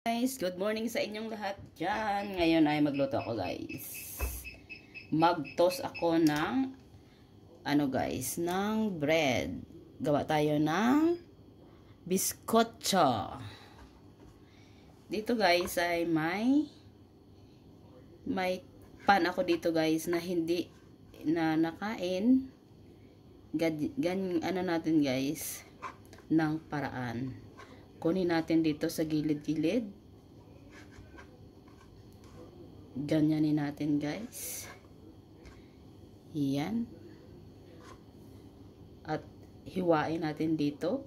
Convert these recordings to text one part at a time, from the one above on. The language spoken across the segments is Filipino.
Guys, good morning sa inyong lahat dyan. Ngayon ay magluto ako guys. Mag-toast ako ng ng bread. Gawa tayo ng biskotso. Dito guys ay may pan ako dito guys na hindi na nakain. Natin guys ng paraan. Kunin natin dito sa gilid-gilid. Ganyanin natin guys. Yan. At hiwain natin dito.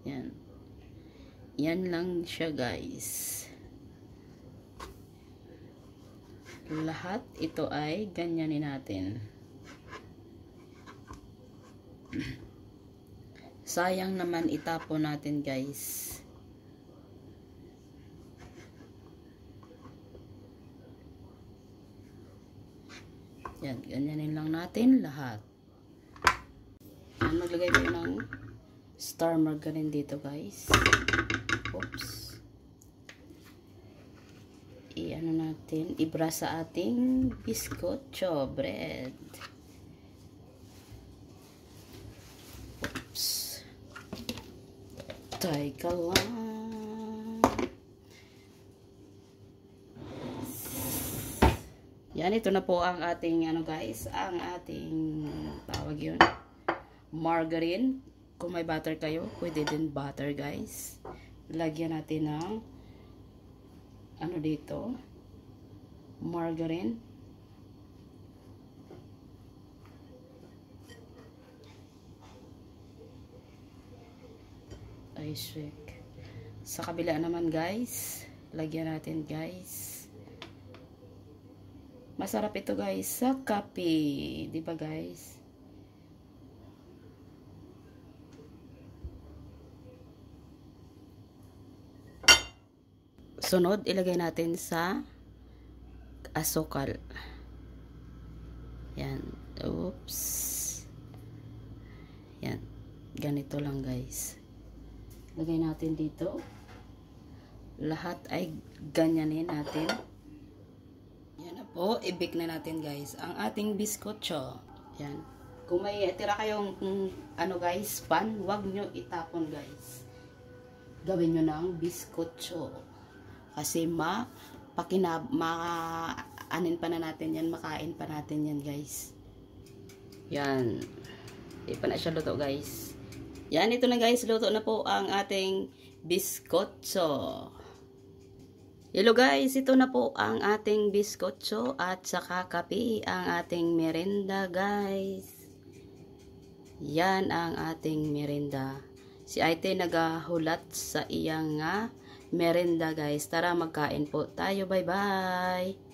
Yan. Yan lang siya guys. Lahat ito ay ganyanin natin. Sayang naman itapon natin guys. Yan, ganyanin lang natin lahat. Yan, maglagay tayo ng star margarine dito guys. Oops. Natin, ibra sa ating biskotso bread. Teka lang. Yan, ito na po ang ating guys, ang ating tawag yun, margarine. Kung may butter kayo, pwede din butter guys. Lagyan natin ng dito, margarine. Shake. Sa kabila naman guys, lagyan natin guys. Masarap ito guys sa kape, di ba guys? Sunod, ilagay natin sa asukal. Yan. Oops. Yan. Ganito lang guys. Lagay natin dito. Lahat ay ganyanin natin. Yan na po. I-bake na natin guys ang ating biskotso. Yan. Kung may tira kayong guys, pan, wag nyo itapon guys. Gawin nyo ng biskotso. Kasi makain pa natin yan guys. Yan. Di pa na siya luto guys. Yan, ito na guys, luto na po ang ating biskotso. Hello guys, ito na po ang ating biskotso at saka kape ang ating merenda guys. Yan ang ating merenda. Si Aite nagahulat sa iyang merenda guys. Tara magkain po tayo, bye bye.